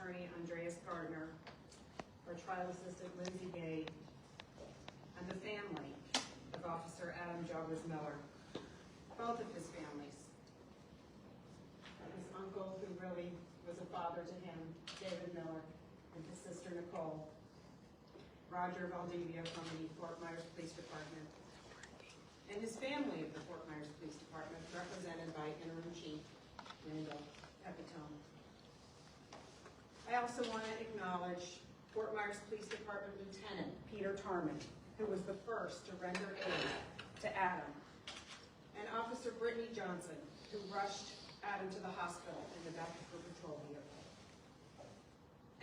Attorney Andreas Gardner, our trial assistant Lindsay Gay, and the family of Officer Adam Jobbers Miller, both of his families. His uncle, who really was a father to him, David Miller, and his sister Nicole, Roger Valdivia from the Fort Myers Police Department, and his family of the Fort Myers Police Department, represented by Interim Chief Linda Pepitone. I also want to acknowledge Fort Myers Police Department Lieutenant Peter Tarman, who was the first to render aid to Adam, and Officer Brittany Johnson, who rushed Adam to the hospital in the back of her patrol vehicle,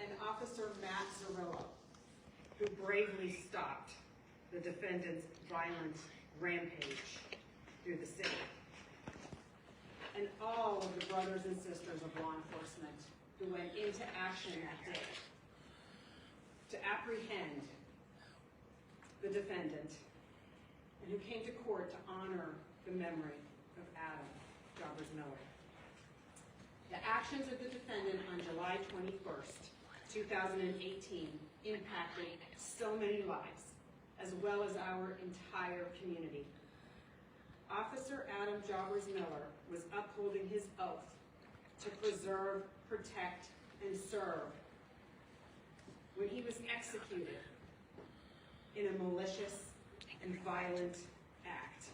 and Officer Matt Zarrillo, who bravely stopped the defendant's violent rampage through the city, and all of the brothers and sisters of law enforcement who went into action that day to apprehend the defendant and who came to court to honor the memory of Adam Jobbers Miller. The actions of the defendant on July 21st, 2018 impacted so many lives, as well as our entire community. Officer Adam Jobbers Miller was upholding his oath to preserve, protect, and serve when he was executed in a malicious and violent act.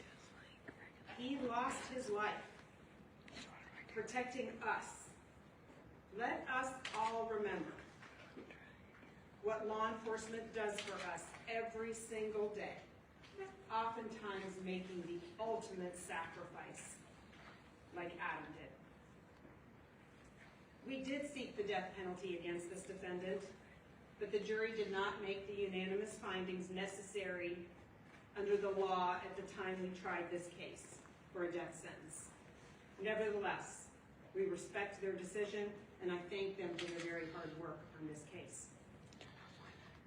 He lost his life protecting us. Let us all remember what law enforcement does for us every single day, oftentimes making the ultimate sacrifice like Adam did. We did seek the death penalty against this defendant, but the jury did not make the unanimous findings necessary under the law at the time we tried this case for a death sentence. Nevertheless, we respect their decision, and I thank them for their very hard work on this case.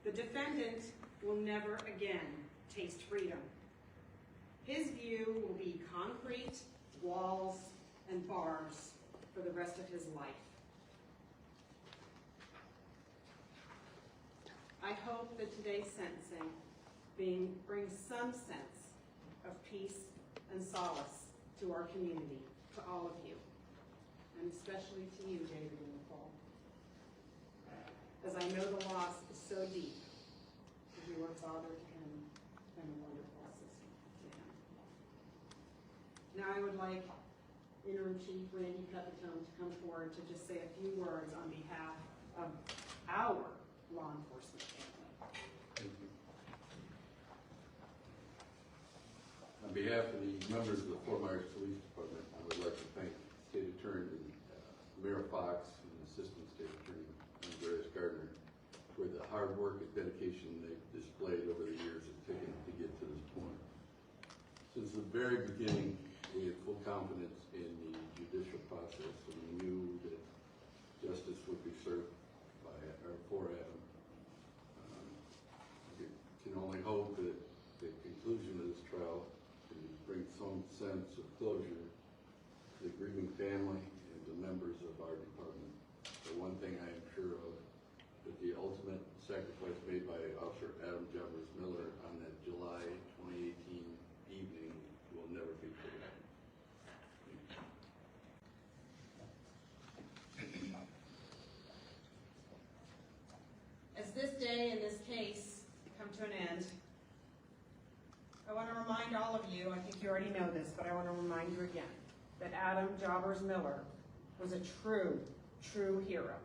The defendant will never again taste freedom. His view will be concrete, walls, and bars for the rest of his life. I hope that today's sentencing brings some sense of peace and solace to our community, to all of you, and especially to you, David and Nicole, as I know the loss is so deep. You were a father to him and a wonderful assistant to him. Now I would like Interim Chief Randy Pepitone to come forward to just say a few words on behalf of our law enforcement family. Thank you. On behalf of the members of the Fort Myers Police Department, I would like to thank State Attorney Mayor Fox and Assistant State Attorney Andreas Gardner for the hard work and dedication they've displayed over the years it's taken to get to this point. Since the very beginning, we had full confidence in the judicial process, and we knew that justice would be served by for Adam. We can only hope that the conclusion of this trial can bring some sense of closure to the grieving family and the members of our department. The one thing I am sure of, that the ultimate sacrifice made by Officer Adam Jobbers Miller on that July 2018 evening will never be forgotten. As this day and this case come to an end, I want to remind all of you, I think you already know this, but I want to remind you again, that Adam Jobbers Miller was a true hero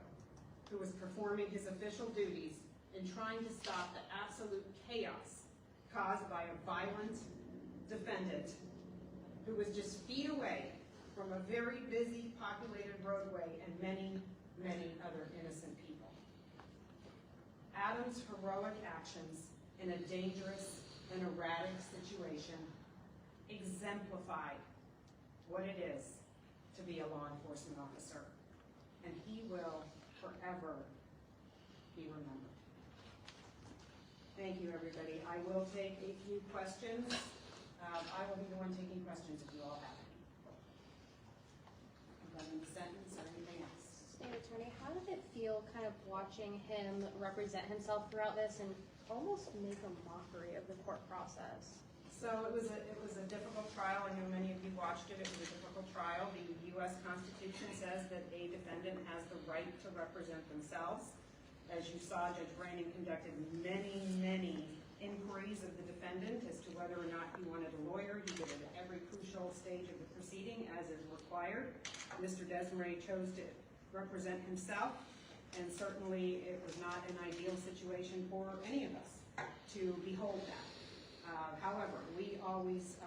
who was performing his official duties in trying to stop the absolute chaos caused by a violent defendant who was just feet away from a very busy, populated roadway and many, many other innocent people. Adam's heroic actions in a dangerous and erratic situation exemplified what it is to be a law enforcement officer, and he will forever be remembered. Thank you, everybody. I will take a few questions. I will be the one taking questions if you all have any. Regarding the sentence or anything else. Standard Attorney, how did it feel kind of watching him represent himself throughout this and almost make a mockery of the court process? So it was a difficult trial. I know many of you watched it. It was a difficult trial. The U.S. Constitution says that a defendant has the right to represent themselves. As you saw, Judge Brandon conducted many, many inquiries of the defendant as to whether or not he wanted a lawyer. He did it at every crucial stage of the proceeding as is required. Mr. Desmarais chose to represent himself, and certainly it was not an ideal situation for any of us to behold that. However, we always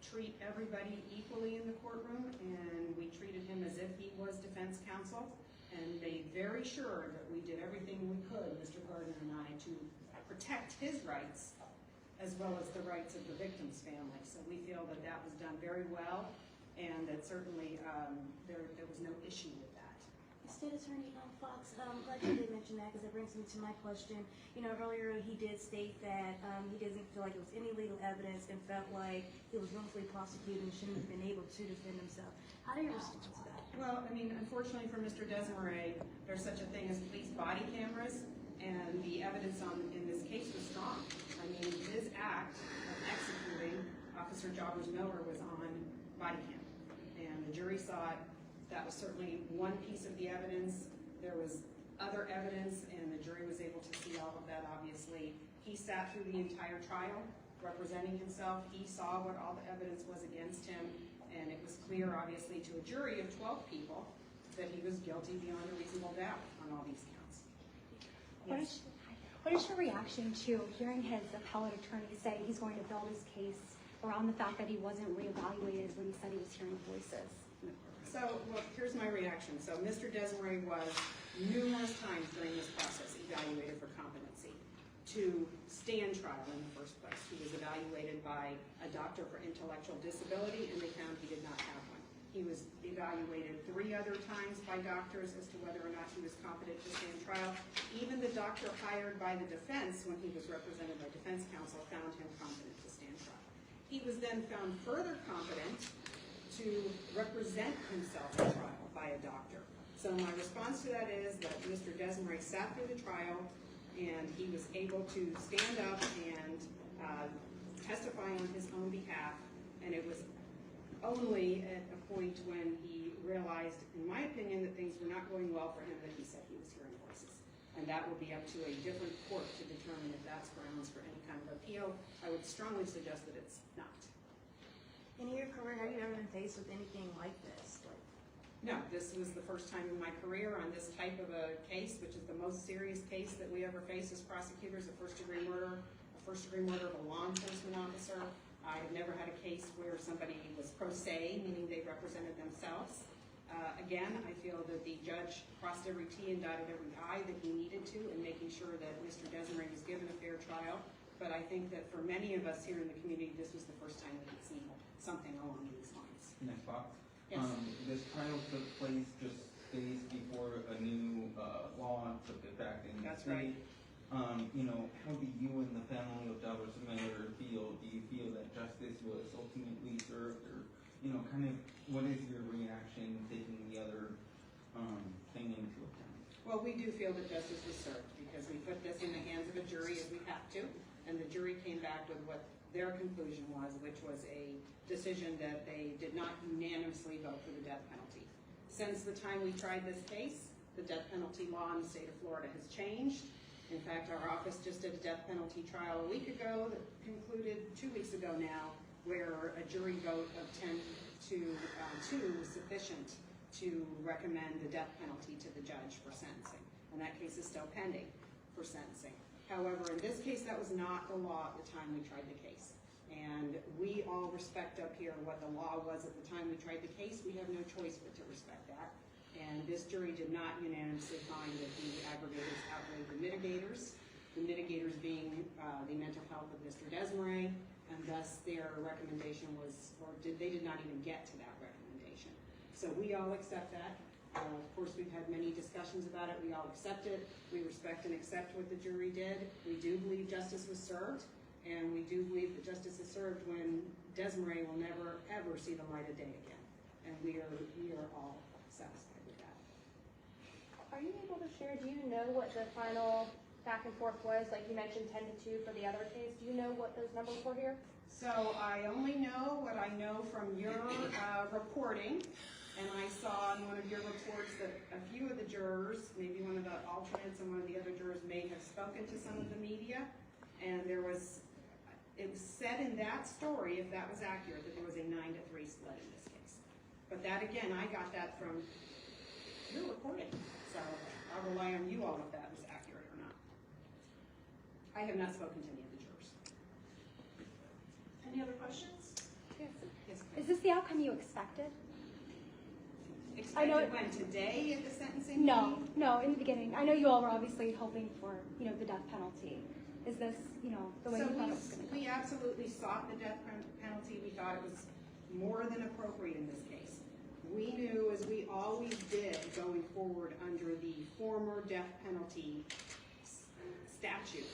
treat everybody equally in the courtroom, and we treated him as if he was defense counsel, and made very sure that we did everything we could, Mr. Gardner and I, to protect his rights as well as the rights of the victim's family. So we feel that that was done very well, and that certainly there was no issue with that. State Attorney Fox, glad you did mention that because it brings me to my question. You know, earlier he did state that he doesn't feel like it was any legal evidence and felt like he was wrongfully prosecuted and shouldn't have been able to defend himself. How do you respond to that? Well, I mean, unfortunately for Mr. Desmarais, there's such a thing as police body cameras, and the evidence in this case was strong. I mean, his act of executing Officer Jobbers Miller was on body cam, and the jury saw it. That was certainly one piece of the evidence. There was other evidence, and the jury was able to see all of that, obviously. He sat through the entire trial representing himself. He saw what all the evidence was against him, and it was clear, obviously, to a jury of 12 people that he was guilty beyond a reasonable doubt on all these counts. Yes. What is your reaction to hearing his appellate attorney say he's going to build his case around the fact that he wasn't reevaluated when he said he was hearing voices? So, well, here's my reaction. So Mr. Desmarais was numerous times during this process evaluated for competency to stand trial in the first place. He was evaluated by a doctor for intellectual disability, and they found he did not have one. He was evaluated 3 other times by doctors as to whether or not he was competent to stand trial. Even the doctor hired by the defense when he was represented by defense counsel found him competent to stand trial. He was then found further competent to represent himself in trial by a doctor. So my response to that is that Mr. Desmarais sat through the trial, and he was able to stand up and testify on his own behalf, and it was only at a point when he realized, in my opinion, that things were not going well for him that he said he was hearing voices. And that will be up to a different court to determine if that's grounds for any kind of appeal. I would strongly suggest that it's not. In your career, have you ever been faced with anything like this? No, this was the first time in my career on this type of a case, which is the most serious case that we ever face as prosecutors, a first-degree murder of a law enforcement officer. I've never had a case where somebody was pro se, meaning they represented themselves. Again, I feel that the judge crossed every T and dotted every I that he needed to in making sure that Mr. Desmarais was given a fair trial. But I think that for many of us here in the community, this was the first time that we'd seen something along these lines. Next box. Yes. This trial took place just days before a new law took effect in the That's state. right. You know, how do you and the family of Jobbers Miller feel? Do you feel that justice was ultimately served, or kind of what is your reaction taking the other thing into account? Well, we do feel that justice was served because we put this in the hands of a jury as we have to, and the jury came back with what their conclusion was, which was a decision that they did not unanimously vote for the death penalty. Since the time we tried this case, the death penalty law in the state of Florida has changed. In fact, our office just did a death penalty trial a week ago that concluded 2 weeks ago now, where a jury vote of 10 to 2 was sufficient to recommend the death penalty to the judge for sentencing. And that case is still pending for sentencing. However, in this case, that was not the law at the time we tried the case. And we all respect up here what the law was at the time we tried the case. We have no choice but to respect that. And this jury did not unanimously find that the aggravators outweighed the mitigators. The mitigators being the mental health of Mr. Desmarais, and thus their recommendation was, they did not even get to that recommendation. So we all accept that. Of course, we've had many discussions about it. We all accept it. We respect and accept what the jury did. We do believe justice was served, and we do believe that justice is served when Desmarais will never, ever see the light of day again. And we are all satisfied with that. Are you able to share, do you know what the final back and forth was? Like you mentioned 10-2 for the other case. Do you know what those numbers were here? So I only know what I know from your reporting, and I saw in one of your reports that a few of the jurors, maybe one of the alternates and one of the other jurors may have spoken to some of the media, and it was said in that story, if that was accurate, that there was a 9-3 split in this case. But that, again, I got that from your reporting, so I'll rely on you all if that was accurate or not. I have not spoken to any of the jurors. Any other questions? Yes, Is this the outcome you expected? expected know- when, today at the sentencing No, meeting? no, in the beginning. I know you all were obviously hoping for, the death penalty. Is this, the way So you thought it was going to go? we absolutely sought the death penalty. We thought it was more than appropriate in this case. We knew, as we always did going forward under the former death penalty statute,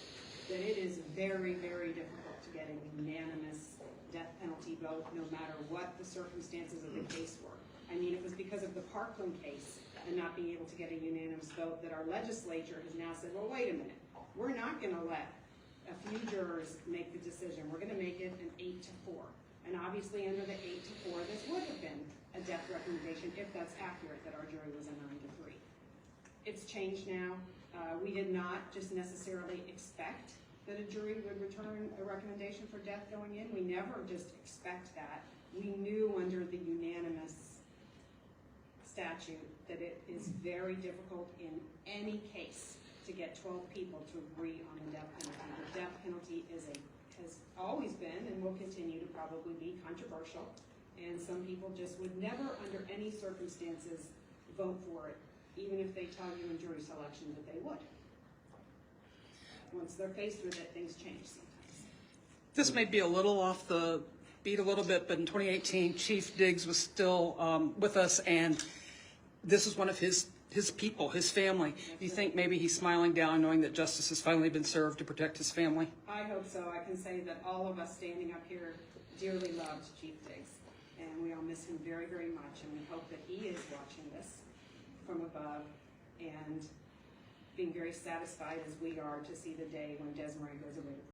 that it is very, very difficult to get a unanimous death penalty vote, no matter what the circumstances of the case were. I mean, it was because of the Parkland case and not being able to get a unanimous vote that our legislature has now said, well, wait a minute, we're not gonna let a few jurors make the decision. We're gonna make it an 8-4. And obviously under the 8-4, this would have been a death recommendation if that's accurate, that our jury was a 9-3. It's changed now. We did not just necessarily expect that a jury would return a recommendation for death going in. We never just expect that. We knew under the unanimous statute that it is very difficult in any case to get 12 people to agree on a death penalty. The death penalty has always been and will continue to probably be controversial, and some people just would never under any circumstances vote for it, even if they tell you in jury selection that they would. Once they're faced with it, things change sometimes. This may be a little off the beat a little bit, but in 2018, Chief Diggs was still with us, and this is one of his people, his family. Do you think maybe he's smiling down knowing that justice has finally been served to protect his family? I hope so. I can say that all of us standing up here dearly loved Chief Diggs, and we all miss him very, very much, and we hope that he is watching this from above and being very satisfied as we are to see the day when Desmarais goes away to